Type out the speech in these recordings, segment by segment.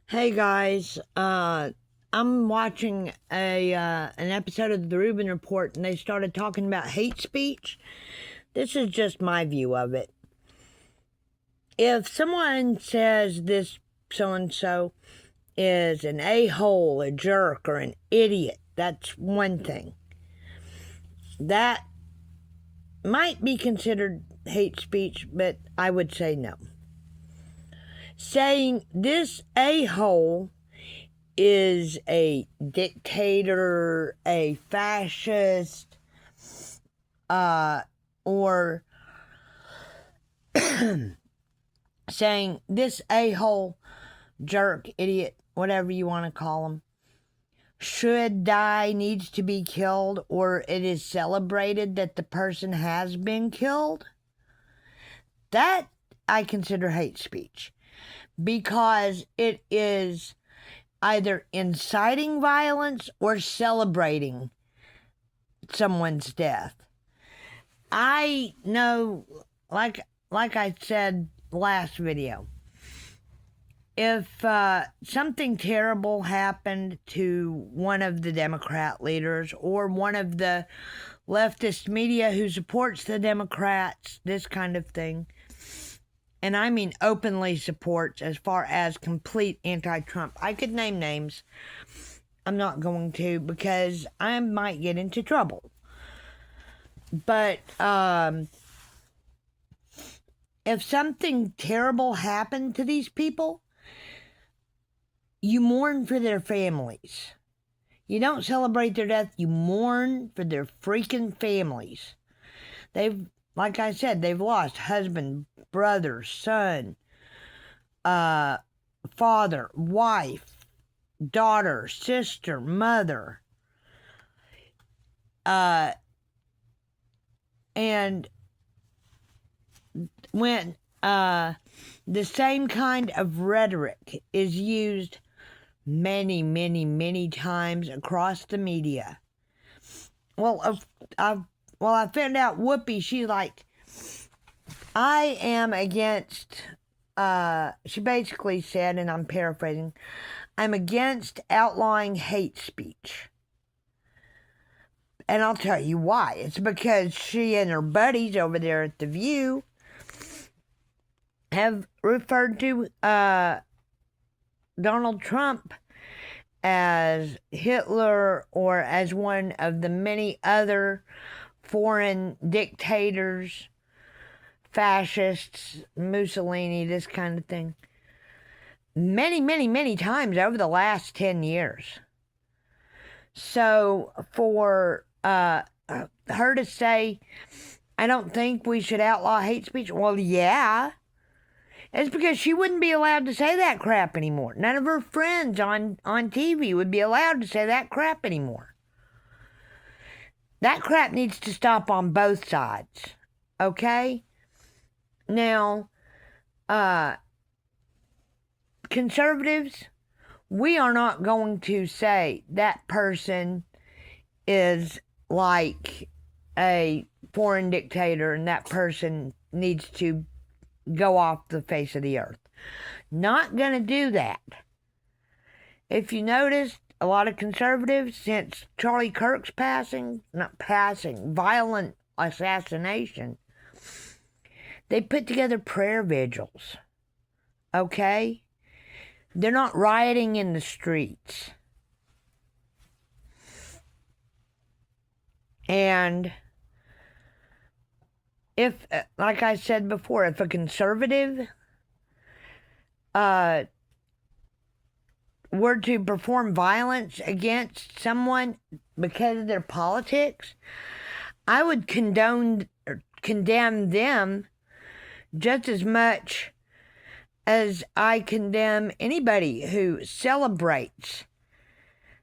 Hey guys, I'm watching an episode of the Rubin Report, and they started talking about hate speech. This is just my view of it. If someone says this so and so is an a-hole, a jerk, or an idiot, that's one thing. That might be considered hate speech, but I would say no. Saying this a-hole is a dictator, a fascist, or saying this a-hole, jerk, idiot, whatever you want to call him, should die, needs to be killed, or it is celebrated that the person has been killed, that I consider hate speech, because it is either inciting violence or celebrating someone's death. I know, like I said last video, if something terrible happened to one of the Democrat leaders or one of the leftist media who supports the Democrats, this kind of thing, and I mean openly supports as far as complete anti-Trump. I could name names. I'm not going to because I might get into trouble. But if something terrible happened to these people, you mourn for their families. You don't celebrate their death, you mourn for their freaking families. Like I said, they've lost husband, brother, son, father, wife, daughter, sister, mother. And when the same kind of rhetoric is used many, many, many times across the media. Well, I found out Whoopi, she's like, I am against, she basically said, and I'm paraphrasing, I'm against outlawing hate speech. And I'll tell you why. It's because she and her buddies over there at The View have referred to Donald Trump as Hitler or as one of the many other foreign dictators, fascists, Mussolini, this kind of thing, many, many, many times over the last 10 years. So for her to say, I don't think we should outlaw hate speech, well, yeah. It's because she wouldn't be allowed to say that crap anymore. None of her friends on TV would be allowed to say that crap anymore. That crap needs to stop on both sides. Okay? Now, conservatives, we are not going to say that person is like a foreign dictator and that person needs to go off the face of the earth. Not gonna do that. If you notice, a lot of conservatives, since Charlie Kirk's violent assassination, they put together prayer vigils. Okay? They're not rioting in the streets. And if, like I said before, if a conservative were to perform violence against someone because of their politics, I would condemn them just as much as I condemn anybody who celebrates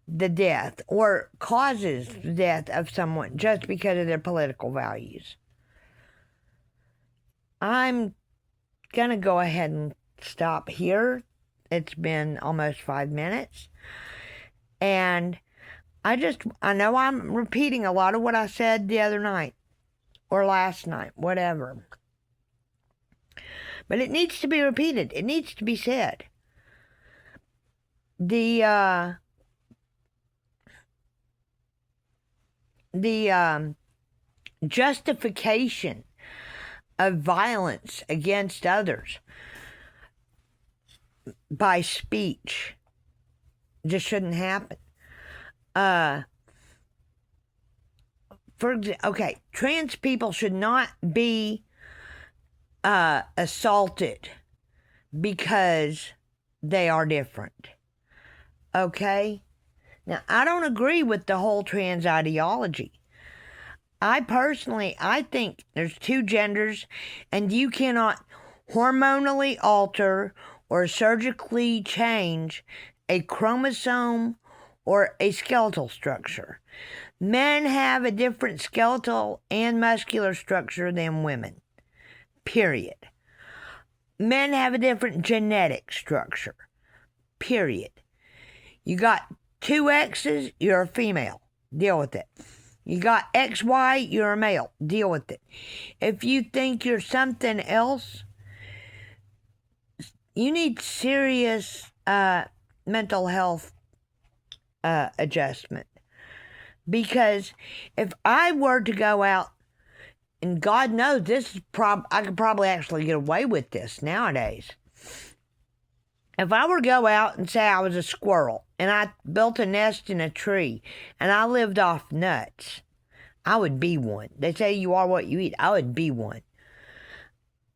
the death or causes the death of someone just because of their political values. I'm gonna go ahead and stop here. It's been almost 5 minutes. And I know I'm repeating a lot of what I said the other night or last night, whatever. But it needs to be repeated. It needs to be said. the justification of violence against others by speech just shouldn't happen. Okay, trans people should not be assaulted because they are different. Okay? Now, I don't agree with the whole trans ideology. I think there's two genders, and you cannot hormonally alter or surgically change a chromosome or a skeletal structure. Men have a different skeletal and muscular structure than women. Period. Men have a different genetic structure. Period. You got two X's, you're a female. Deal with it. You got XY, you're a male. Deal with it. If you think you're something else, you need serious mental health adjustment. Because if I were to go out, and God knows this is I could probably actually get away with this nowadays. If I were to go out and say I was a squirrel and I built a nest in a tree and I lived off nuts, I would be one. They say you are what you eat. I would be one.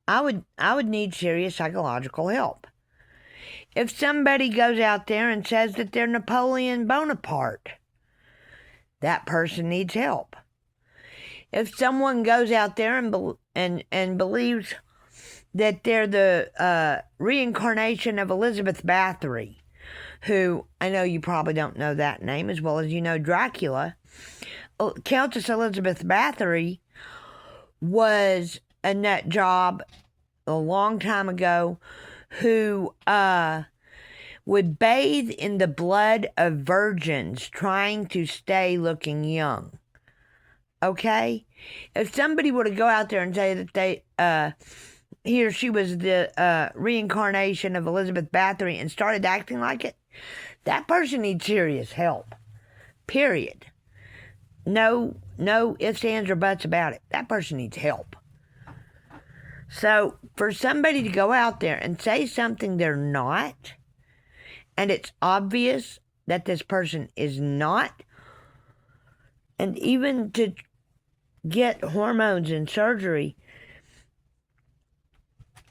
I would need serious psychological help. If somebody goes out there and says that they're Napoleon Bonaparte, that person needs help. If someone goes out there and believes that they're the reincarnation of Elizabeth Bathory, who I know you probably don't know that name as well as you know Dracula. Countess Elizabeth Bathory was a nut job a long time ago who would bathe in the blood of virgins trying to stay looking young. Okay? If somebody were to go out there and say that he or she was the reincarnation of Elizabeth Bathory and started acting like it, that person needs serious help. Period. No ifs, ands, or buts about it. That person needs help. So for somebody to go out there and say something they're not, and it's obvious that this person is not, and even to get hormones and surgery,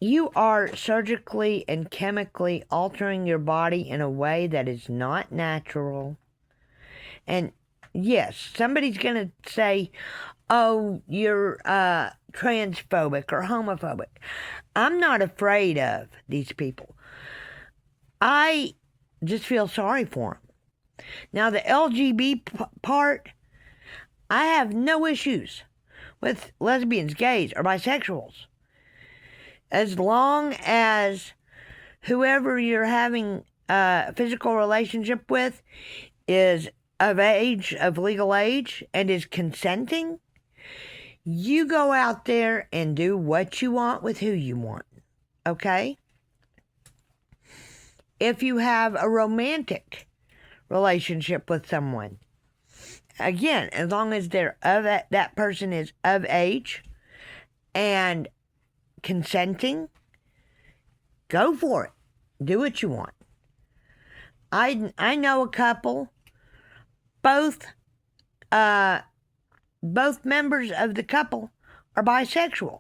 you are surgically and chemically altering your body in a way that is not natural. And yes, somebody's going to say, oh, you're transphobic or homophobic. I'm not afraid of these people. I just feel sorry for them. Now, the LGBT part, I have no issues with lesbians, gays, or bisexuals. As long as whoever you're having a physical relationship with is of age, of legal age, and is consenting, you go out there and do what you want with who you want. Okay? If you have a romantic relationship with someone, again, as long as they're that person is of age and consenting, go for it. Do what you want. I know a couple, both members of the couple are bisexual.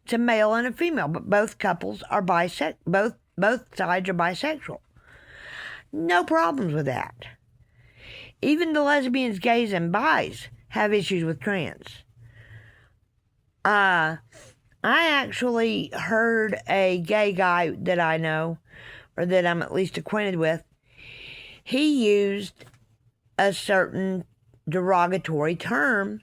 It's a male and a female, but both couples are both sides are bisexual. No problems with that. Even the lesbians, gays, and bis have issues with trans. I actually heard a gay guy that I know, or that I'm at least acquainted with, he used a certain derogatory term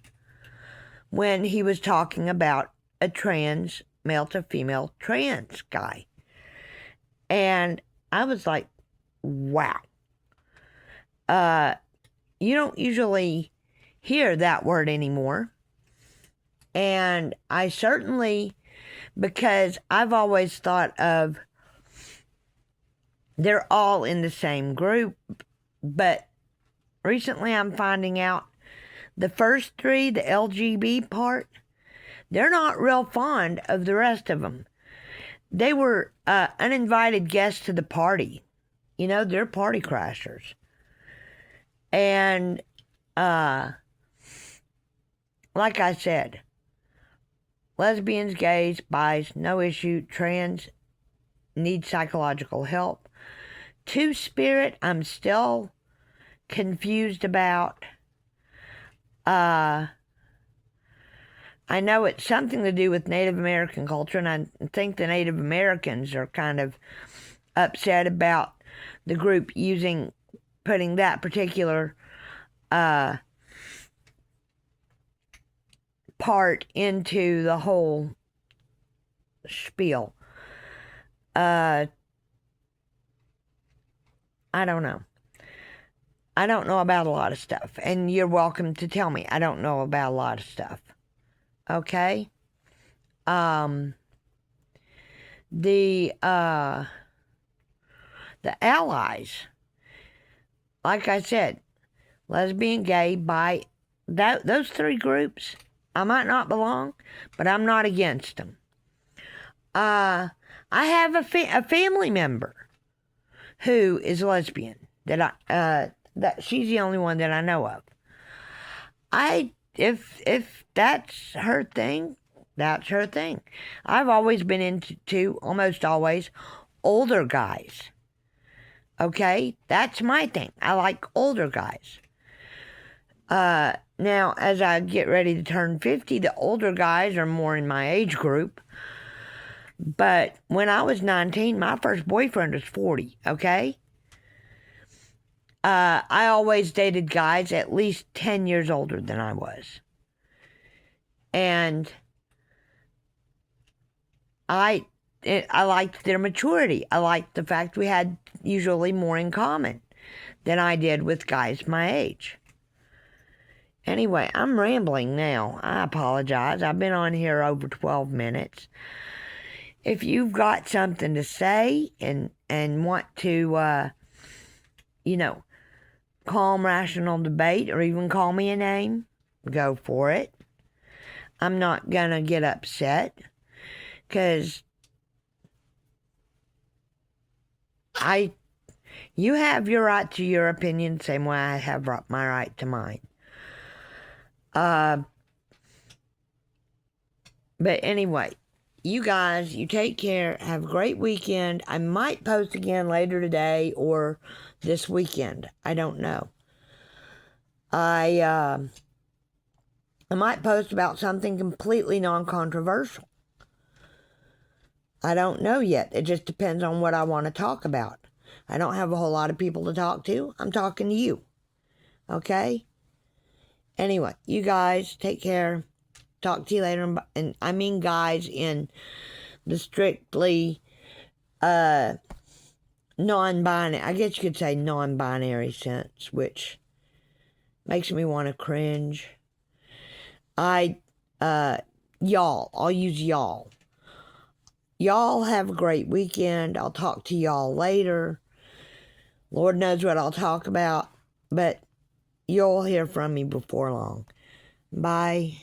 when he was talking about a trans, male to female trans guy. And I was like, wow. You don't usually hear that word anymore. And I certainly, because I've always thought of they're all in the same group, but recently I'm finding out the first three, the LGB part, they're not real fond of the rest of them. They were uninvited guests to the party. You know, they're party crashers. And like I said, lesbians, gays, bis, no issue. Trans, need psychological help. Two-spirit, I'm still confused about. I know it's something to do with Native American culture, and I think the Native Americans are kind of upset about the group putting that particular part into the whole spiel. I don't know. I don't know about a lot of stuff, and you're welcome to tell me. I don't know about a lot of stuff. Okay? The allies, like I said, lesbian, gay, bi, those three groups, I might not belong, but I'm not against them. I have a family member who is lesbian that she's the only one that I know of. If that's her thing, that's her thing. I've always been into, almost always, older guys. Okay? That's my thing. I like older guys. Now, as I get ready to turn 50, the older guys are more in my age group. But when I was 19, my first boyfriend was 40, okay? I always dated guys at least 10 years older than I was. And I liked their maturity. I liked the fact we had usually more in common than I did with guys my age. Anyway, I'm rambling now. I apologize. I've been on here over 12 minutes. If you've got something to say and want to, calm, rational debate, or even call me a name, go for it. I'm not gonna get upset, because you have your right to your opinion, same way I have my right to mine. But anyway, you guys, you take care. Have a great weekend. I might post again later today or this weekend. I don't know. I might post about something completely non-controversial. I don't know yet. It just depends on what I want to talk about. I don't have a whole lot of people to talk to. I'm talking to you. Okay? Anyway, you guys, take care. Talk to you later. And I mean guys in the strictly non-binary, I guess you could say non-binary sense, which makes me want to cringe. Y'all, I'll use y'all. Y'all have a great weekend. I'll talk to y'all later. Lord knows what I'll talk about, but you'll hear from me before long. Bye.